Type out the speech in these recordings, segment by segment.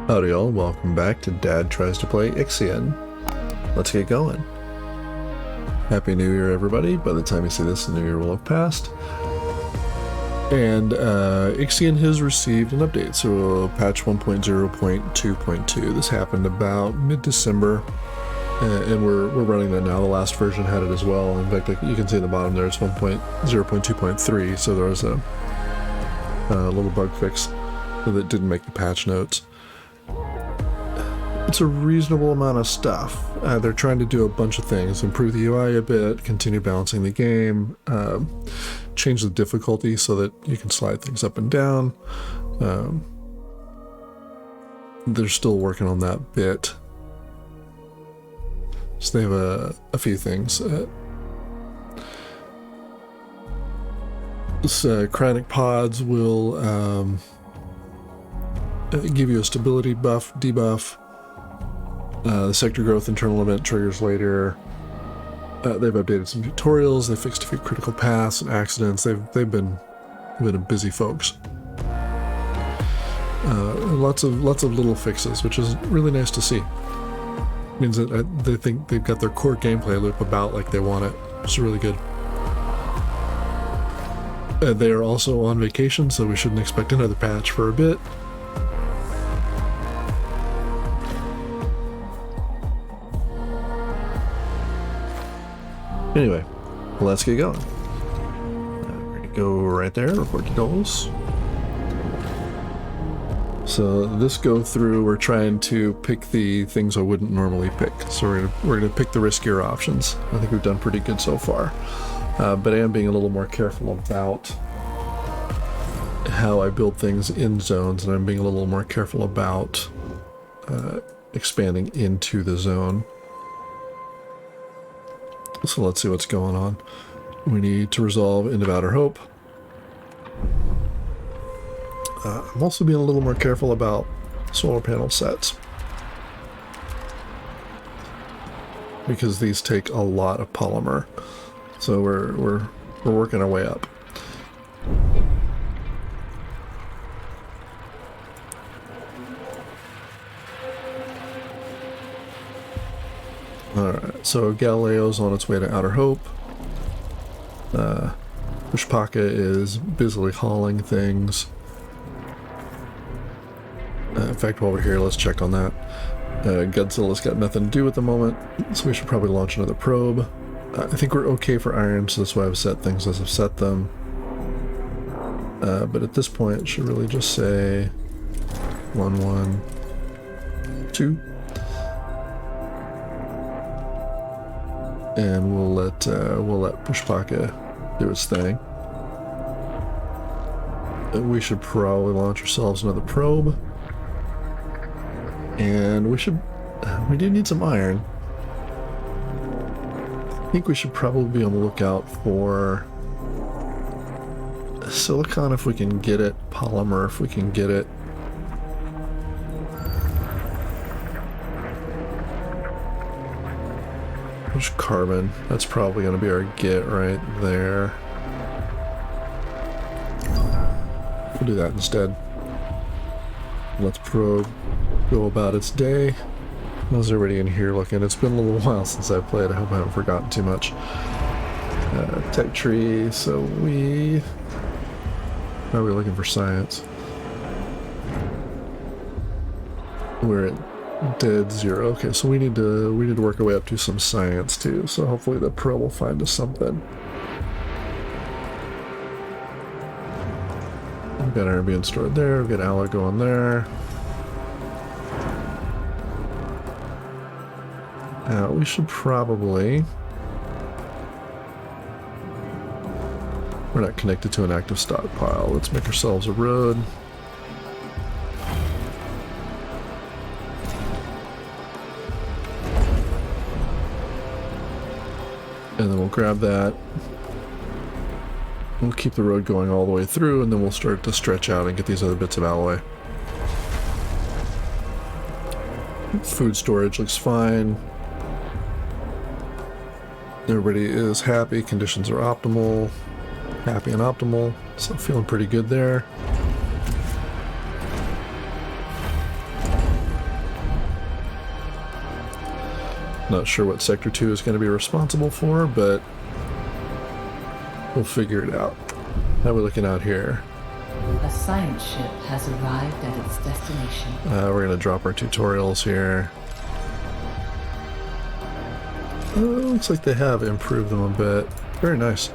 Howdy y'all, welcome back to Dad Tries to Play Ixion. Let's get going. Happy New Year everybody. By the time you see this, the New Year will have passed. And Ixion has received an update, so patch 1.0.2.2. This happened about mid-December, and we're running that now. The last version had it as well. In fact, you can see at the bottom there, it's 1.0.2.3, so there was a little bug fix that didn't make the patch notes. It's a reasonable amount of stuff. They're trying to do a bunch of things, improve the UI a bit, continue balancing the game, change the difficulty so that you can slide things up and down. They're still working on that bit. So they have a few things. Chronic pods will give you a stability buff, debuff. The sector growth internal event triggers later. They've updated some tutorials. They fixed a few critical paths and accidents. They've been busy folks. Lots of little fixes, which is really nice to see. It means that they think they've got their core gameplay loop about like they want it. It's really good. They are also on vacation, so we shouldn't expect another patch for a bit. Anyway, let's get going. We're gonna go right there, report to goals. So this go through, we're trying to pick the things I wouldn't normally pick. So we're gonna pick the riskier options. I think we've done pretty good so far. But I am being a little more careful about how I build things in zones, and I'm being a little more careful about expanding into the zone. So let's see what's going on. We need to resolve End of Outer Hope. I'm also being a little more careful about solar panel sets, because these take a lot of polymer. So we're working our way up. Alright, so Galileo's on its way to Outer Hope. Pushpaka is busily hauling things. In fact, while we're here, let's check on that. Godzilla's got nothing to do at the moment, so we should probably launch another probe. I think we're okay for iron, so that's why I've set things as I've set them. But at this point, it should really just say 1, 1, 2. And we'll let Pushpaka do its thing. We should probably launch ourselves another probe, and we do need some iron. I think we should probably be on the lookout for silicon if we can get it, polymer if we can get it. There's carbon. That's probably going to be our get right there. We'll do that instead. Let's probe go about its day. How's everybody in here looking? It's been a little while since I've played. I hope I haven't forgotten too much. Tech tree. So are we looking for science? We're at dead 0. Okay, so we need to work our way up to some science too. So hopefully the probe will find us something. We've got iron being stored there. We've got alloy going there. We should probably. We're not connected to an active stockpile. Let's make ourselves a road. And then we'll grab that. We'll keep the road going all the way through, and then we'll start to stretch out and get these other bits of alloy. Food storage looks fine. Everybody is happy. Conditions are optimal. Happy and optimal. So feeling pretty good there. Not sure what Sector 2 is going to be responsible for, but we'll figure it out. How are we looking out here? A science ship has arrived at its destination. We're going to drop our tutorials here. Looks like they have improved them a bit. Very nice.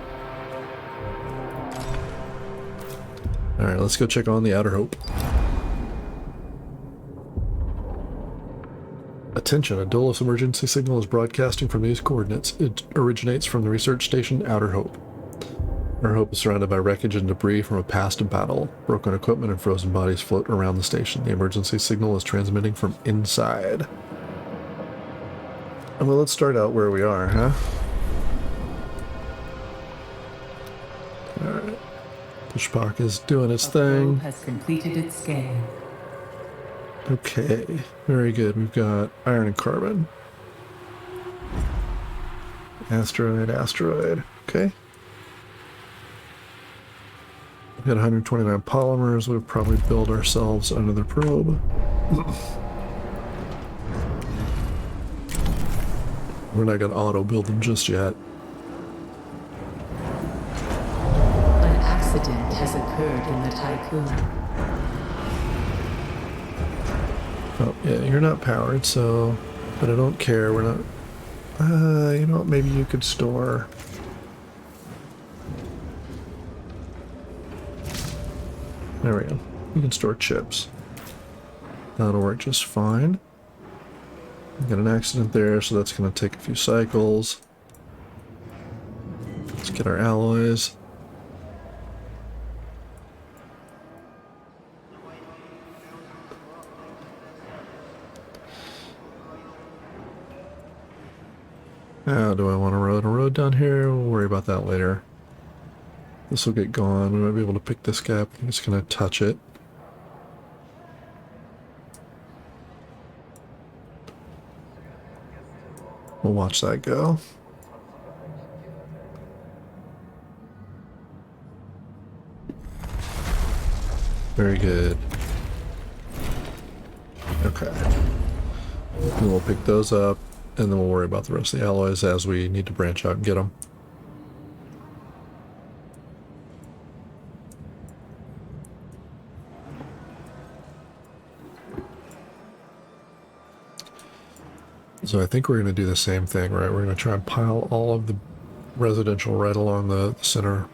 Alright, let's go check on the Outer Hope. Attention, a Dolus emergency signal is broadcasting from these coordinates. It originates from the research station Outer Hope. Outer Hope is surrounded by wreckage and debris from a past battle. Broken equipment and frozen bodies float around the station. The emergency signal is transmitting from inside. Well, let's start out where we are, huh? Alright. Pushpak is doing its thing. Has completed its game. Okay, very good. We've got iron and carbon. Asteroid, asteroid. Okay. We've got 129 polymers. We'll probably build ourselves another probe. We're not going to auto-build them just yet. An accident has occurred in the Tycoon. Oh, yeah, you're not powered, so... But I don't care, we're not... you know what, maybe you could store... There we go. You can store chips. That'll work just fine. Got an accident there, so that's going to take a few cycles. Let's get our alloys. Now, do I want a road down here? We'll worry about that later. This will get gone. We might be able to pick this gap. I'm just going to touch it. We'll watch that go. Very good. Okay. And we'll pick those up, and then we'll worry about the rest of the alloys as we need to branch out and get them. So I think we're going to do the same thing, right? We're going to try and pile all of the residential right along the center.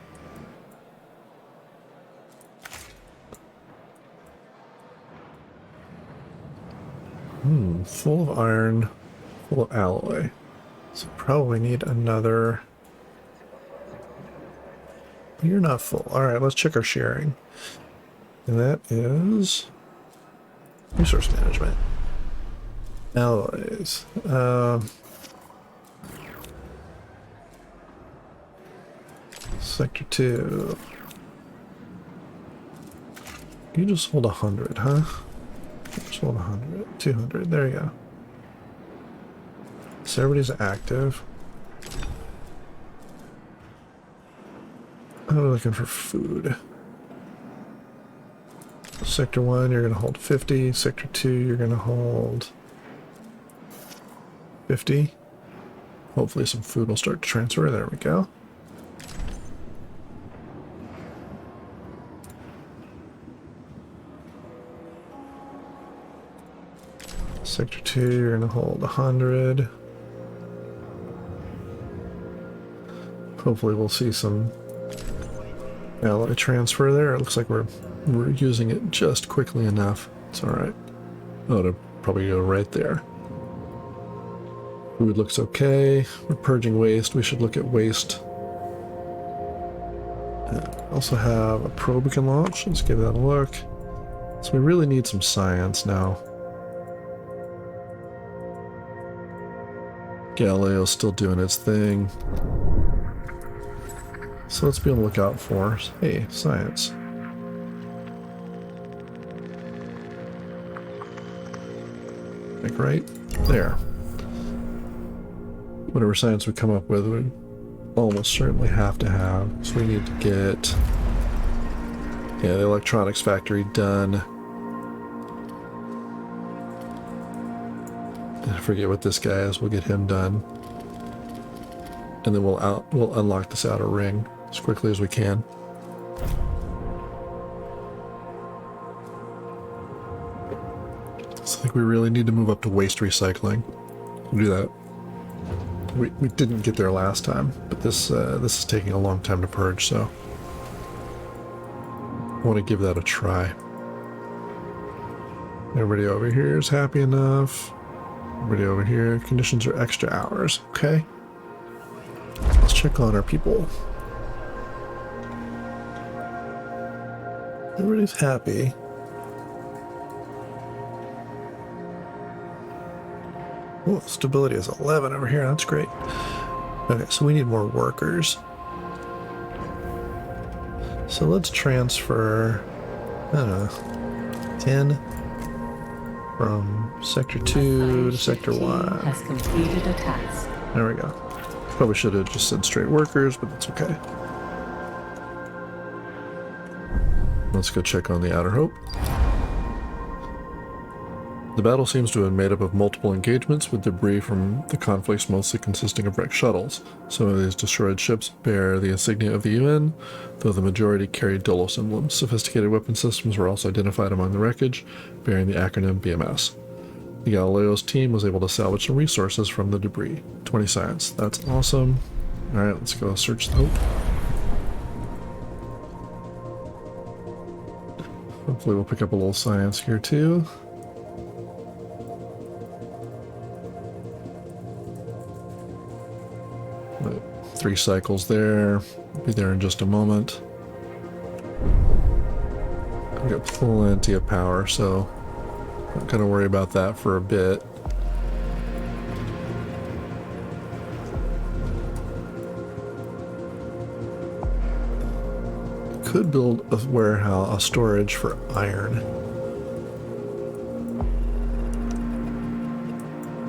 Full of iron, full of alloy. So probably need another... You're not full. Alright, let's check our sharing. And that is... Resource management. Alloys. Sector 2. You just hold 100, huh? Just hold 100. 200. There you go. So everybody's active. I'm looking for food. Sector 1, you're going to hold 50. Sector 2, you're going to hold 50. Hopefully some food will start to transfer. There we go. Sector 2, you're going to hold 100. Hopefully we'll see some alloy transfer there. It looks like we're using it just quickly enough. It's alright. Oh, it'll probably go right there. Food looks okay. We're purging waste. We should look at waste. Also have a probe we can launch. Let's give that a look. So we really need some science now. Galileo's still doing its thing. So let's be on the lookout for, hey, science. Like right there. Whatever science we come up with, we almost certainly have to have. So we need to get, yeah, the electronics factory done. I forget what this guy is. We'll get him done. And then we'll unlock this outer ring as quickly as we can. So I think we really need to move up to waste recycling. We'll do that. We didn't get there last time, but this is taking a long time to purge, so I want to give that a try. Everybody over here is happy enough. Everybody over here, conditions are extra hours. Okay. Let's check on our people. Everybody's happy. Oh, stability is 11 over here. That's great. Okay, so we need more workers. So let's transfer, I don't know, 10 from Sector 2 to Sector 1. Has completed a task. There we go. Probably should have just said straight workers, but that's okay. Let's go check on the Outer Hope. The battle seems to have been made up of multiple engagements, with debris from the conflicts mostly consisting of wrecked shuttles. Some of these destroyed ships bear the insignia of the UN, though the majority carry Dolos emblems. Sophisticated weapon systems were also identified among the wreckage, bearing the acronym BMS. The Galileo's team was able to salvage some resources from the debris. 20 science. That's awesome. Alright, let's go search the Hope. Hopefully we'll pick up a little science here too. Right, 3 cycles there. Be there in just a moment. I've got plenty of power, so not gonna worry about that for a bit. Could build a warehouse, a storage for iron.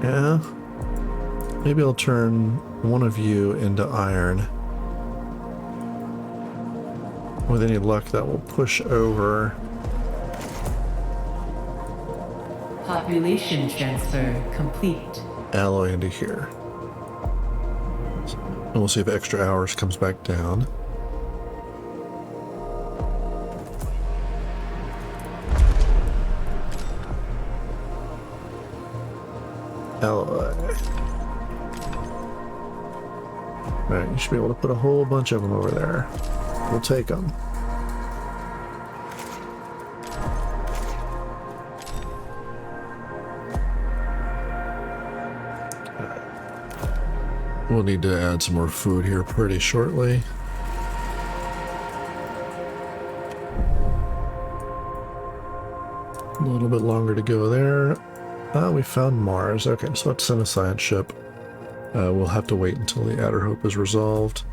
Yeah. Maybe I'll turn one of you into iron. With any luck, that will push over. Population transfer complete. Alloy into here. And we'll see if extra hours comes back down. Alloy. Alright, you should be able to put a whole bunch of them over there. We'll take them. We'll need to add some more food here pretty shortly. A little bit longer to go there. We found Mars. Okay, so let's send a science ship. We'll have to wait until the Outer Hope is resolved.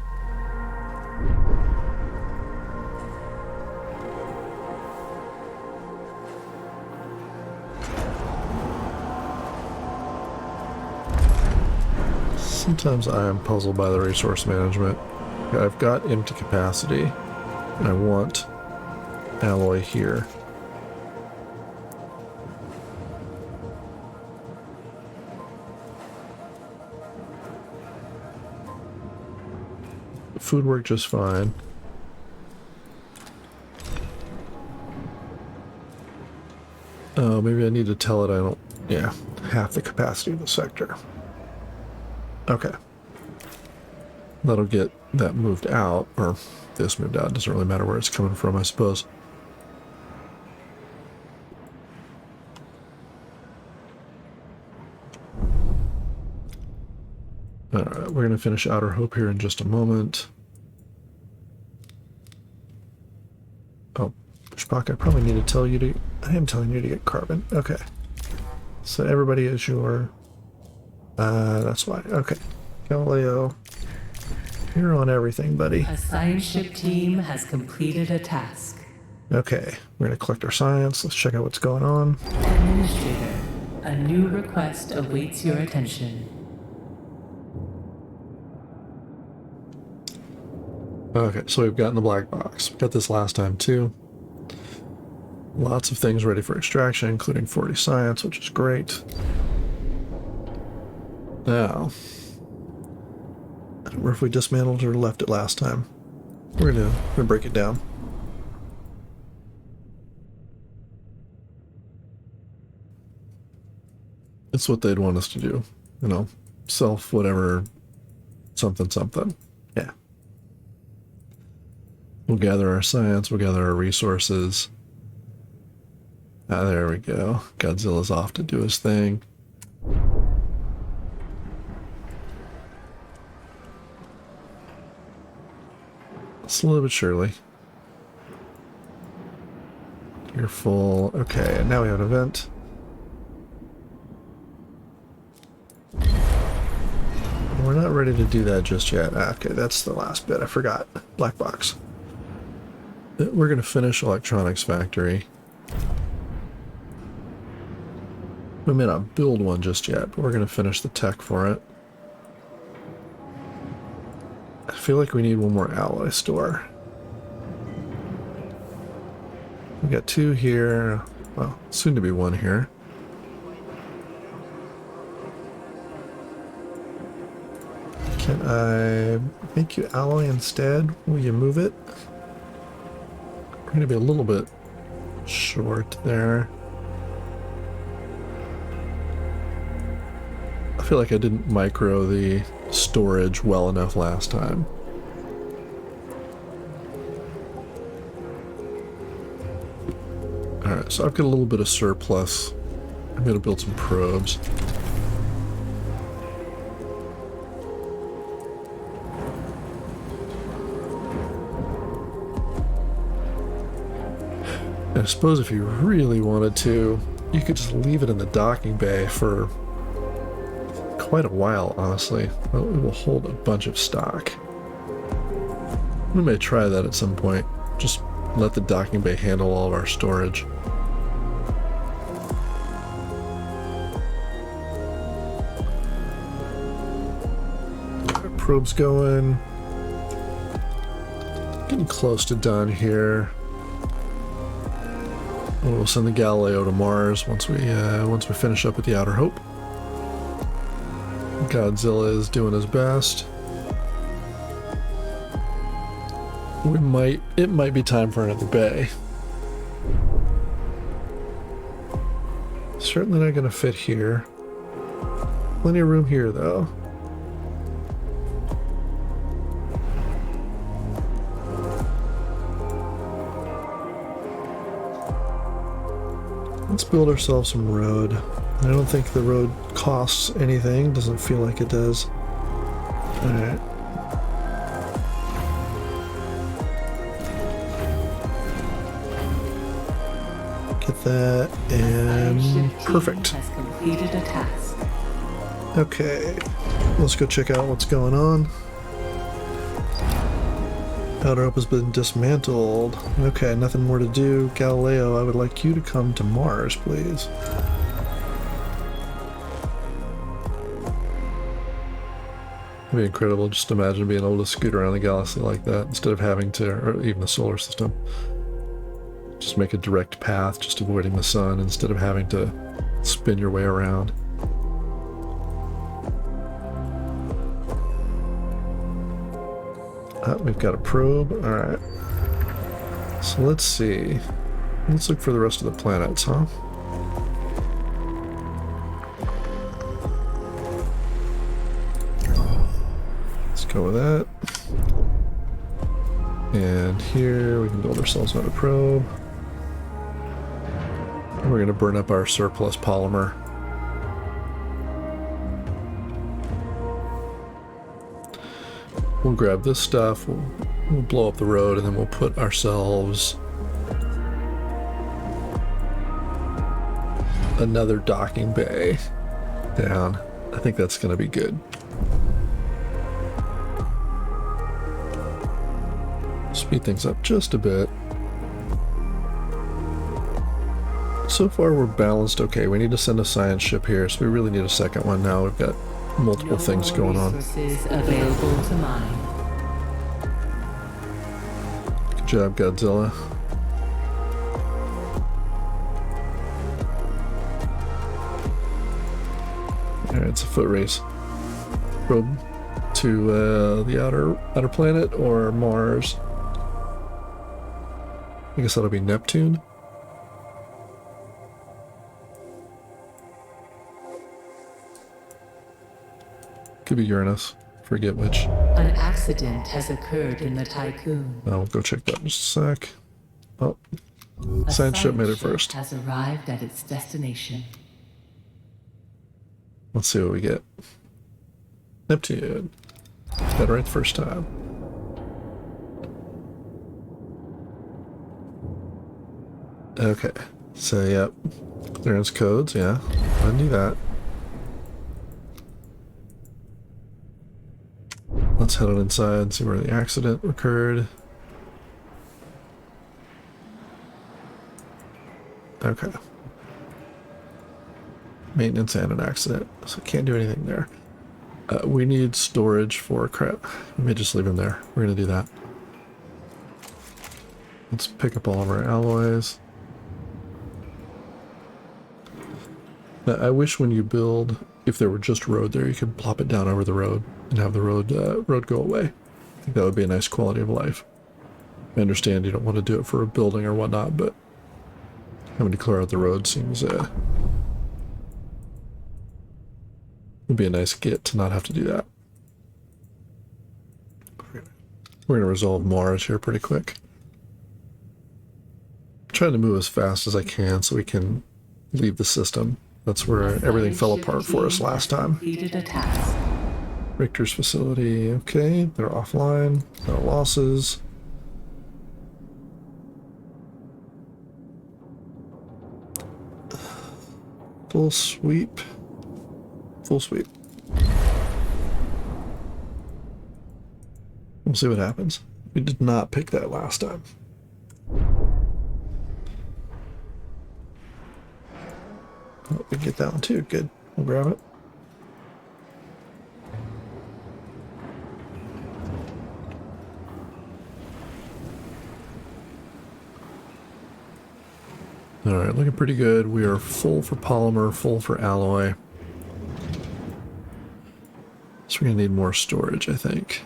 Sometimes I am puzzled by the resource management. I've got empty capacity, and I want alloy here. Food worked just fine. Oh, maybe I need to tell it I don't... Yeah, half the capacity of the sector. Okay. That'll get that moved out, or this moved out. Doesn't really matter where it's coming from, I suppose. Alright, we're going to finish Outer Hope here in just a moment. Oh, Spock, I probably need to tell you to... I am telling you to get carbon. Okay. So everybody is your... that's why. Okay. Galileo, you're on everything, buddy. A science ship team has completed a task. Okay, we're going to collect our science. Let's check out what's going on. Administrator, a new request awaits your attention. Okay, so we've gotten the black box. We got this last time too. Lots of things ready for extraction, including 40 science, which is great. Now, I don't remember if we dismantled or left it last time. We're gonna break it down. It's what they'd want us to do, you know, self whatever, something something. Yeah. We'll gather our science, we'll gather our resources. Ah, there we go. Godzilla's off to do his thing. Slowly but surely. You're full. Okay, and now we have an event. We're not ready to do that just yet. Okay, that's the last bit. I forgot. Black box. We're going to finish Electronics Factory. We may not build one just yet, but we're going to finish the tech for it. I feel like we need one more alloy store. We got 2 here. Well, soon to be 1 here. Can I make you alloy instead? Will you move it? We're going to be a little bit short there. I feel like I didn't micro the storage well enough last time. Alright, so I've got a little bit of surplus. I'm going to build some probes. I suppose if you really wanted to, you could just leave it in the docking bay for quite a while, honestly. Well, it will hold a bunch of stock. We may try that at some point. Just let the docking bay handle all of our storage. Probes going. Getting close to done here. We'll send the Galileo to Mars once we finish up with the Outer Hope. Godzilla is doing his best. It might be time for another bay. Certainly not going to fit here. Plenty of room here, though. Let's build ourselves some road. I don't think the road costs anything. Doesn't feel like it does. Alright. Get that, and perfect. Has completed a task. Okay. Let's go check out what's going on. Outer Hope has been dismantled. Okay, nothing more to do. Galileo, I would like you to come to Mars, please. It'd be incredible. Just imagine being able to scoot around the galaxy like that instead of having to, or even the solar system. Just make a direct path, just avoiding the sun instead of having to spin your way around. We've got a probe. Alright. So let's see. Let's look for the rest of the planets, huh? Let's go with that. And here we can build ourselves another probe. And we're going to burn up our surplus polymer. We'll grab this stuff, we'll blow up the road, and then we'll put ourselves another docking bay down. I think that's going to be good. Speed things up just a bit. So far we're balanced okay. We need to send a science ship here, so we really need a second one now. We've got multiple things going on. Resources available to mine. Good job, Godzilla. Alright, it's a foot race. probe to the outer planet or Mars. I guess that'll be Neptune. Could be Uranus. Forget which. An accident has occurred in the Tycoon. I'll go check that in just a sec. Oh, A science ship made it ship first. has arrived at its destination. Let's see what we get. Neptune. Got it right the first time. Okay. So, yep. Clearance codes, yeah. I knew that. Let's head on inside and see where the accident occurred. Okay. Maintenance and an accident, so can't do anything there. We need storage for crap. We may just leave them there. We're gonna do that. Let's pick up all of our alloys. Now, I wish when you build, if there were just road there, you could plop it down over the road and have the road go away. I think that would be a nice quality of life. I understand you don't want to do it for a building or whatnot, but having to clear out the road seems would be a nice get to not have to do that. We're gonna resolve Mars here pretty quick. I'm trying to move as fast as I can so we can leave the system. That's where everything fell apart for us last time. Completed a task. Richter's facility, okay, they're offline, no losses. Full sweep. Full sweep. We'll see what happens. We did not pick that last time. Oh, we can get that one too. Good. We'll grab it. Alright, looking pretty good. We are full for polymer, full for alloy. So we're going to need more storage, I think.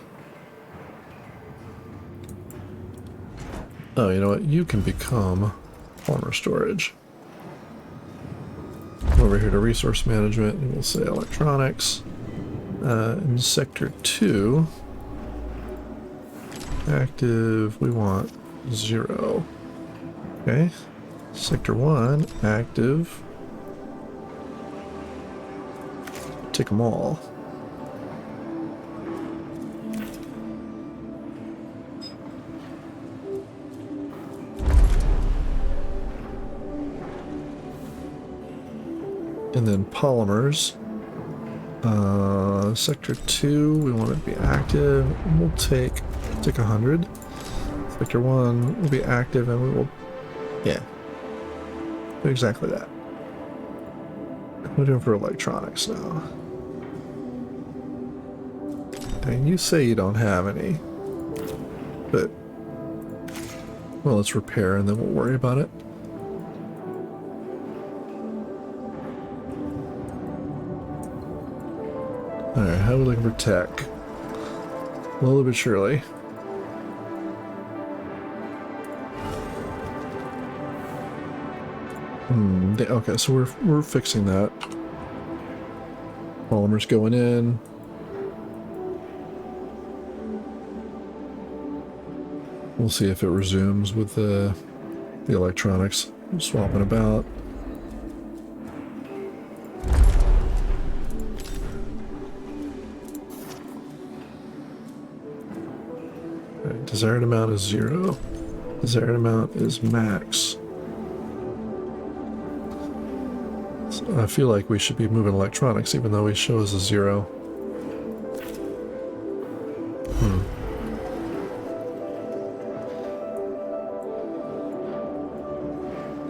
Oh, you know what? You can become polymer storage. Over here to resource management, and we'll say electronics. In sector 2, active, we want 0. Okay. Sector 1, active. Take them all. And then polymers. Sector 2, we want it to be active. We'll take 100. Sector 1 will be active, and we will, yeah, do exactly that. We're doing for electronics now. And you say you don't have any, but, well, let's repair and then we'll worry about it. Alright, how are we looking for tech? Slowly but surely. Okay, so we're fixing that. Polymers going in. We'll see if it resumes with the electronics swapping about. Right, desired amount is 0. Desired amount is max. I feel like we should be moving electronics even though he shows a 0.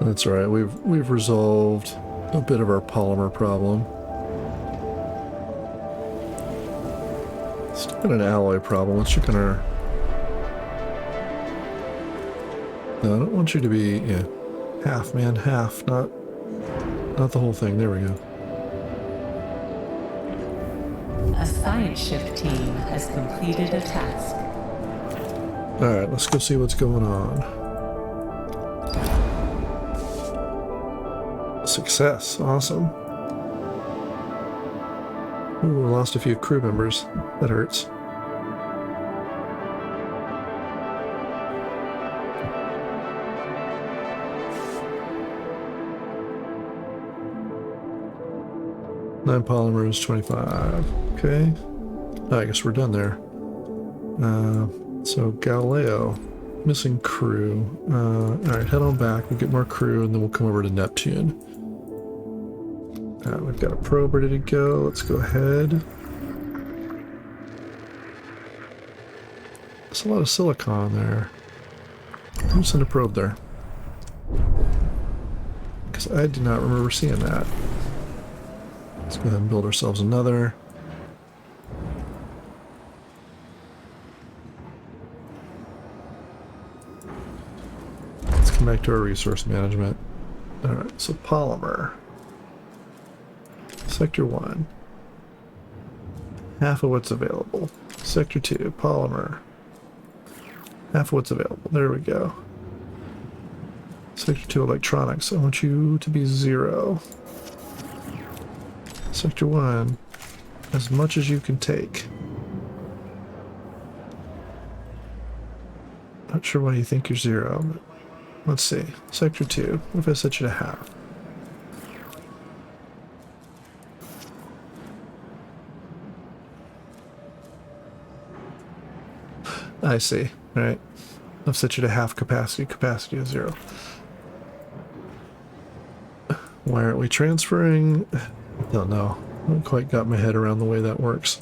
That's all right. We've resolved a bit of our polymer problem. Still got an alloy problem. Let's check on our... No, I don't want you to be, yeah, half, man, half, not the whole thing. There we go. A science shift team has completed a task. Alright, let's go see what's going on. Success. Awesome. Ooh, lost a few crew members. That hurts. Nine polymers, 25. Okay. I guess we're done there. So Galileo, missing crew. Alright, head on back. We'll get more crew and then we'll come over to Neptune. We've got a probe ready to go. Let's go ahead. There's a lot of silicon there. Who sent a probe there? Because I do not remember seeing that. Let's go ahead and build ourselves another. Let's come back to our resource management. Alright, so polymer. Sector 1. Half of what's available. Sector 2, polymer. Half of what's available. There we go. Sector 2, electronics. I want you to be 0. Sector 1, as much as you can take. Not sure why you think you're 0, but let's see. Sector 2, what if I set you to half? I see. Alright. I've set you to half capacity. Capacity is 0. Why aren't we transferring? Don't know. I haven't quite got my head around the way that works.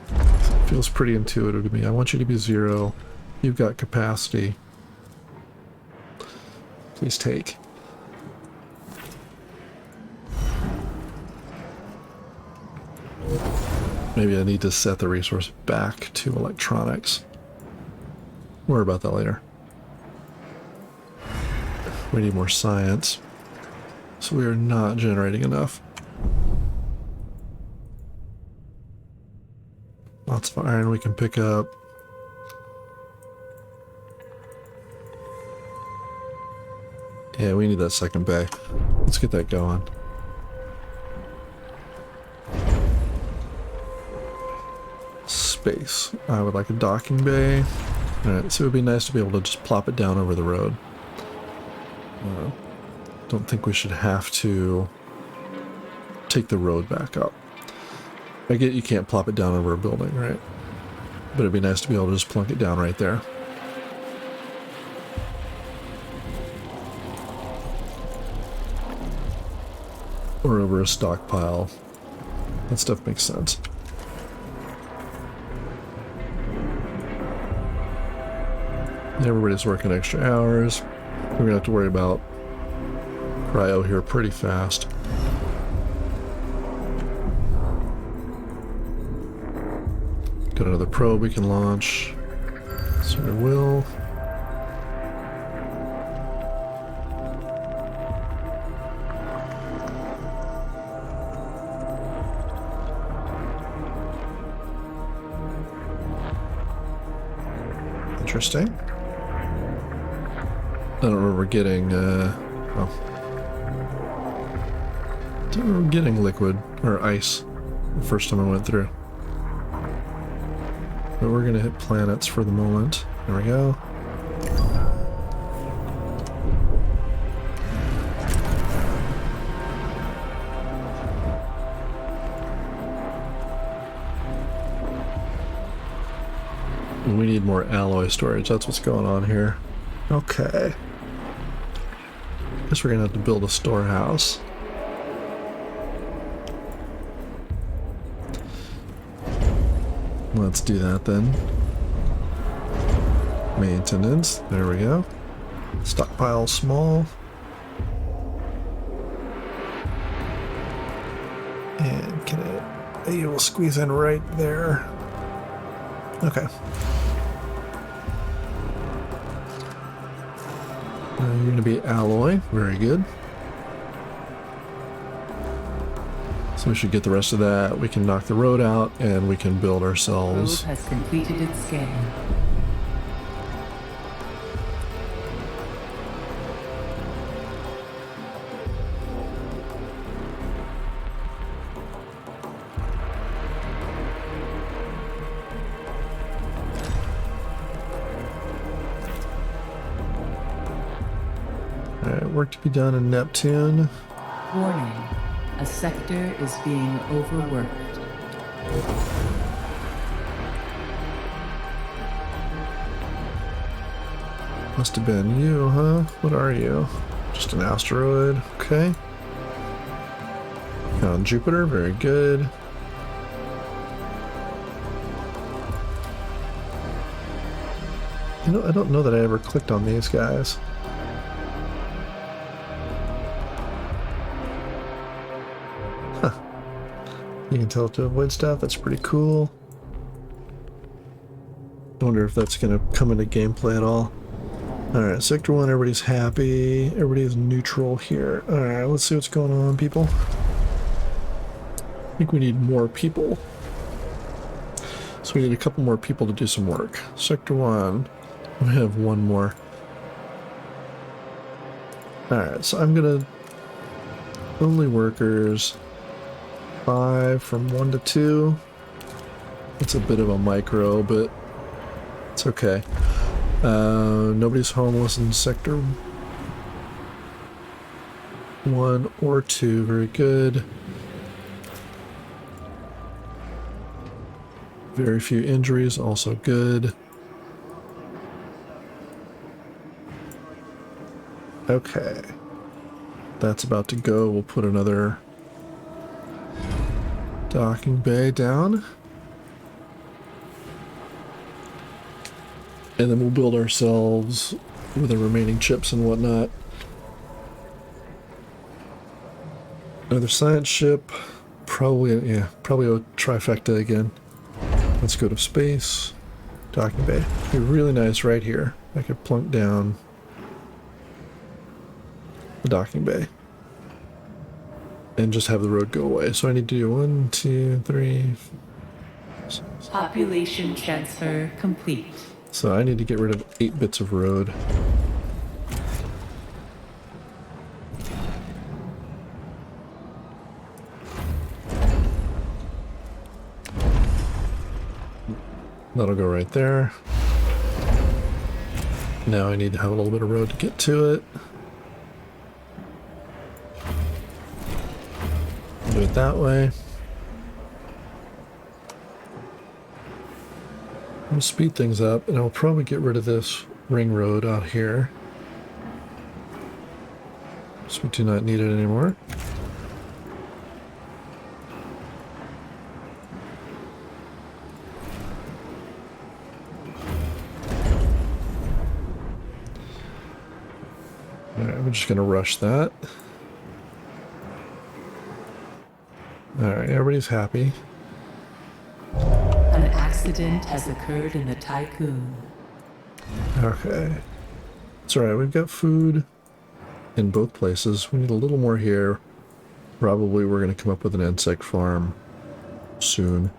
It feels pretty intuitive to me. I want you to be 0. You've got capacity. Please take. Maybe I need to set the resource back to electronics. Worry about that later. We need more science. So we are not generating enough. Lots of iron we can pick up. Yeah, we need that second bay. Let's get that going. Space. I would like a docking bay. Alright, so it would be nice to be able to just plop it down over the road. Don't think we should have to take the road back up. I get you can't plop it down over a building, right? But it'd be nice to be able to just plunk it down right there. Or over a stockpile. That stuff makes sense. Everybody's working extra hours. We're gonna have to worry about cryo here pretty fast. Got another probe we can launch. So we will. Interesting. I don't remember getting, well, don't remember getting liquid or ice the first time I went through. But we're gonna hit planets for the moment. There we go. And we need more alloy storage. That's what's going on here. Okay. Guess we're gonna have to build a storehouse. Let's do that then. Maintenance. There we go. Stockpile small. And can it... You will squeeze in right there. Okay. You're going to be alloy. Very good. So we should get the rest of that. We can knock the road out and we can build Probe ourselves. has completed its scan. Alright, work to be done in Neptune. Warning. A sector is being overworked. Must have been you, huh? What are you? Just an asteroid. Okay. Found Jupiter. Very good. You know, I don't know that I ever clicked on these guys. Huh. You can tell it to avoid stuff. That's pretty cool. I wonder if that's going to come into gameplay at all. Alright, Sector 1, everybody's happy. Everybody's neutral here. Alright, let's see what's going on, people. I think we need more people. So we need a couple more people to do some work. Sector 1, we have one more. Alright, so I'm gonna... Only workers. 5 from 1 to 2. It's a bit of a micro, but it's okay. Nobody's homeless in Sector 1 or 2. Very good. Very few injuries, also good. Okay. That's about to go. We'll put another docking bay down. And then we'll build ourselves with the remaining chips and whatnot. Another science ship. Probably, yeah, probably a trifecta again. Let's go to space. Docking bay. It'd be really nice right here. I could plunk down the docking bay. And just have the road go away. So I need to do 1, 2, 3. Population transfer complete. So I need to get rid of 8 bits of road. That'll go right there. Now I need to have a little bit of road to get to it. Do it that way. I'll speed things up, and I'll probably get rid of this ring road out here. So we do not need it anymore. Alright, we're just going to rush that. Alright, everybody's happy. An accident has occurred in the Tycoon. Okay. It's alright, we've got food in both places. We need a little more here. Probably we're going to come up with an insect farm soon.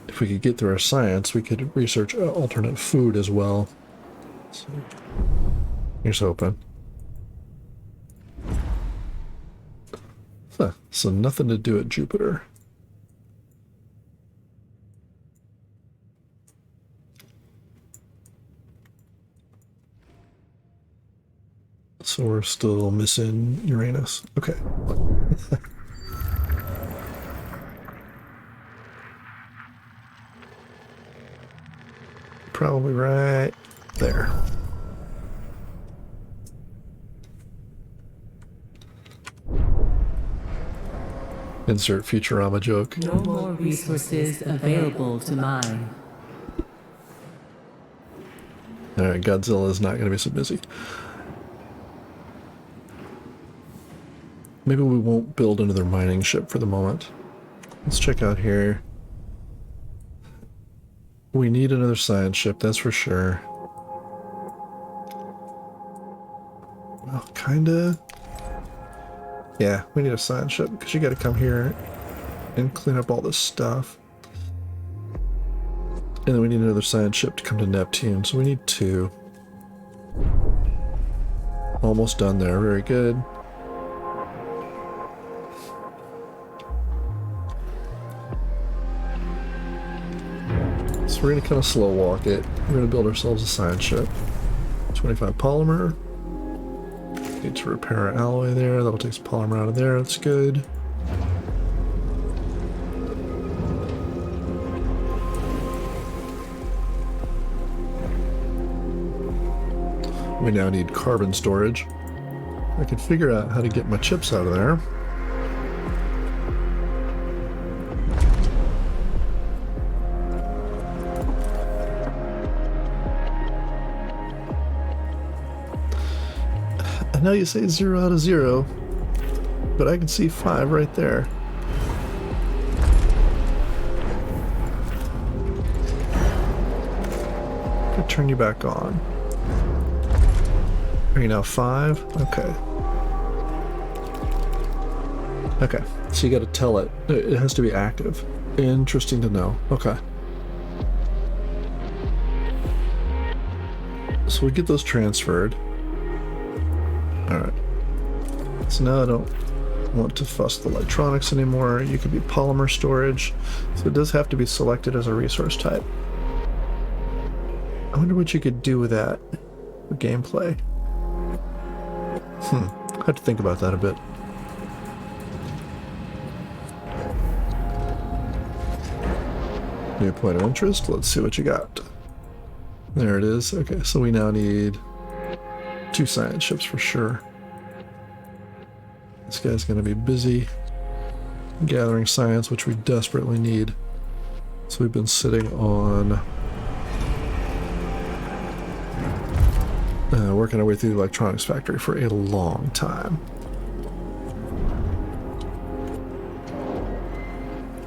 If we could get through our science, we could research alternate food as well. So, here's hoping. Huh, so nothing to do at Jupiter. So we're still missing Uranus. Okay. Probably right there. Insert Futurama joke. No more resources available to mine. Alright, Godzilla is not going to be so busy. Maybe we won't build another mining ship for the moment. Let's check out here. We need another science ship, that's for sure. Well, kinda. Yeah, we need a science ship because you got to come here and clean up all this stuff. And then we need another science ship to come to Neptune, so we need 2. Almost done there, very good. So we're going to kind of slow walk it. We're going to build ourselves a science ship. 25 polymer. Need to repair our alloy there. That'll take some polymer out of there. That's good. We now need carbon storage. I can figure out how to get my chips out of there. I know you say 0 out of 0, but I can see 5 right there. I'll turn you back on. Are you now 5? Okay. Okay, so you gotta tell it. It has to be active. Interesting to know. Okay. So we get those transferred. Alright. So now I don't want to fuss the electronics anymore. You could be polymer storage. So it does have to be selected as a resource type. I wonder what you could do with that for gameplay. I have to think about that a bit. New point of interest. Let's see what you got. There it is. Okay, so we now need 2 science ships for sure. This guy's going to be busy gathering science, which we desperately need. So we've been sitting on working our way through the electronics factory for a long time.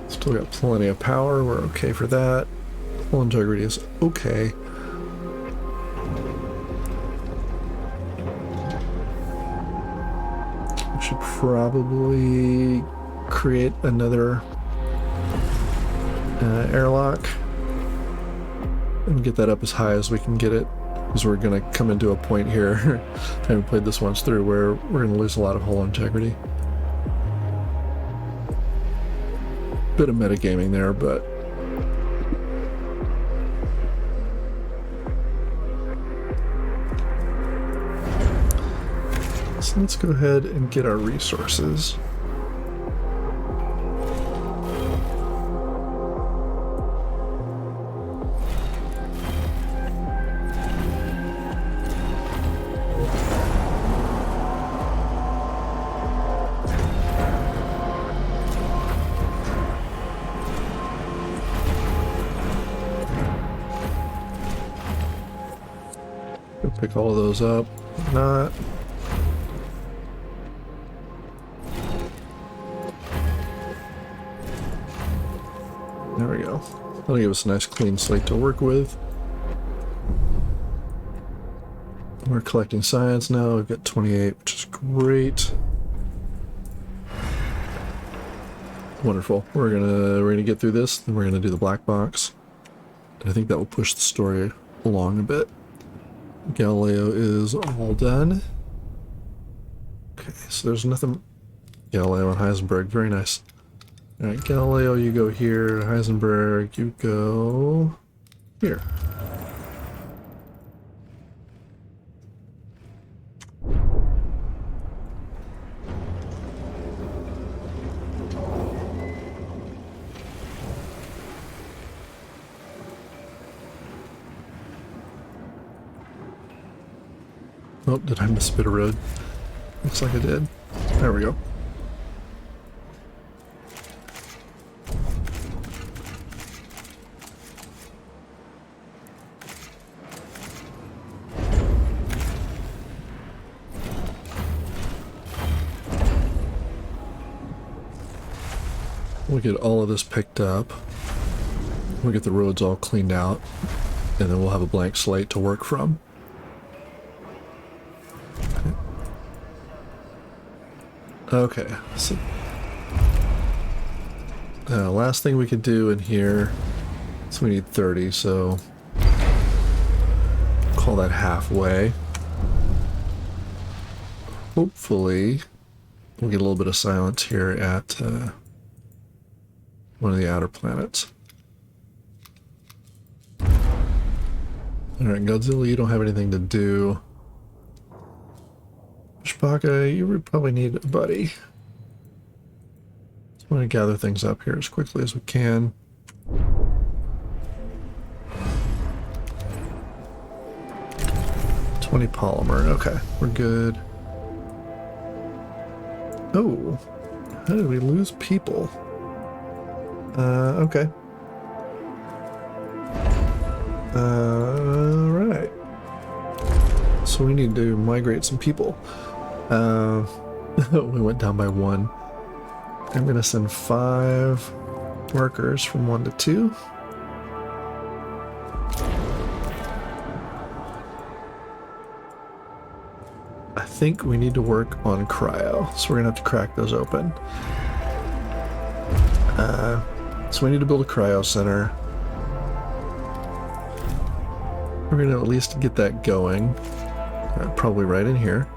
Still got plenty of power. We're okay for that. Full integrity is okay. We should probably create another airlock and get that up as high as we can get it, because we're going to come into a point here, having played this once through, where we're going to lose a lot of hull integrity. Bit of metagaming there, but so let's go ahead and get our resources. Pick all of those up. If not. There we go. That'll give us a nice clean slate to work with. We're collecting science now. We've got 28, which is great. Wonderful. We're gonna get through this, then we're gonna do the black box. And I think that will push the story along a bit. Galileo is all done. Okay, so there's nothing. Galileo and Heisenberg, very nice. Alright, Galileo, you go here. Heisenberg, you go here. Oh, did I miss a bit of road? Looks like I did. There we go. We'll get all of this picked up. We'll get the roads all cleaned out, and then we'll have a blank slate to work from. Okay, so last thing we could do in here, so we need 30, so call that halfway. Hopefully we'll get a little bit of silence here at one of the outer planets. Alright, Godzilla, you don't have anything to do. Shpaka, you would probably need a buddy. I want to gather things up here as quickly as we can. $20 polymer. Okay, we're good. Oh, how did we lose people? Okay. Right. So we need to migrate some people. We went down by 1. I'm going to send 5 workers from 1 to 2. I think we need to work on cryo, so we're going to have to crack those open. So we need to build a cryo center. We're going to at least get that going. Probably right in here.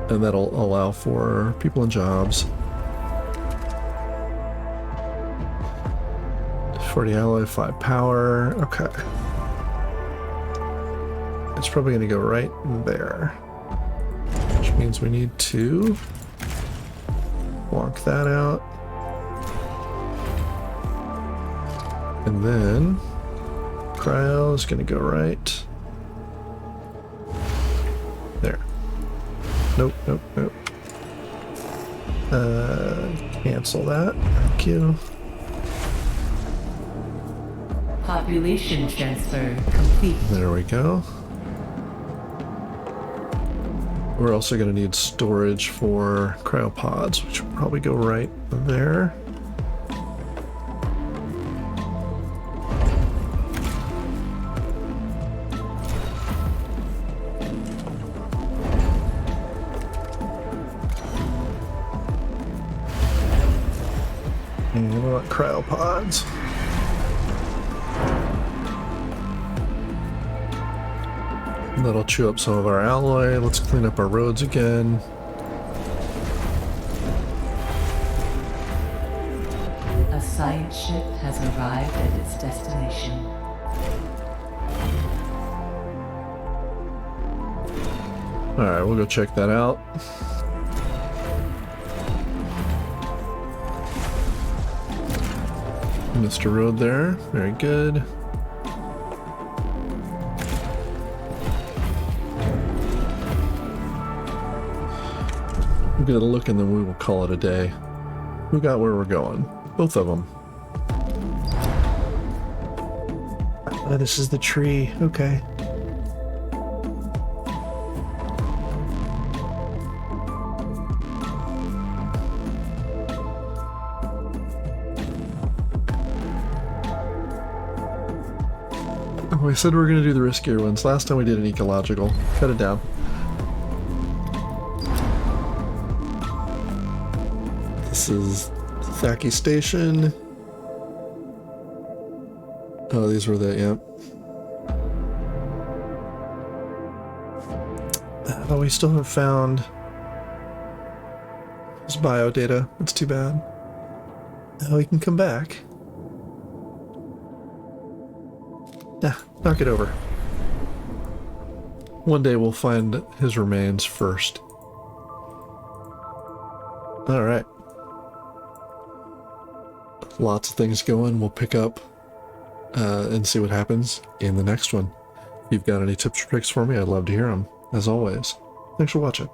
And that'll allow for people and jobs. 40 alloy, 5 power. Okay. It's probably going to go right there. Which means we need to walk that out. And then cryo is going to go right there. Nope, nope, nope. Cancel that. Thank you. Population transfer complete. There we go. We're also going to need storage for cryopods, which will probably go right there. And we want cryopods. That'll chew up some of our alloy. Let's clean up our roads again. A science ship has arrived at its destination. Alright, we'll go check that out. Mr. Road there. Very good. We'll get a look and then we will call it a day. We got where we're going. Both of them. Oh, this is the tree. Okay. Oh, we said we were going to do the riskier ones. Last time we did an ecological. Cut it down. This is Thaki Station. Oh, these were the, yep. Oh, we still haven't found his bio data. That's too bad. Oh, he can come back. Nah, knock it over. One day we'll find his remains first. Alright. Lots of things going. We'll pick up and see what happens in the next one. If you've got any tips or tricks for me, I'd love to hear them. As always, thanks for watching.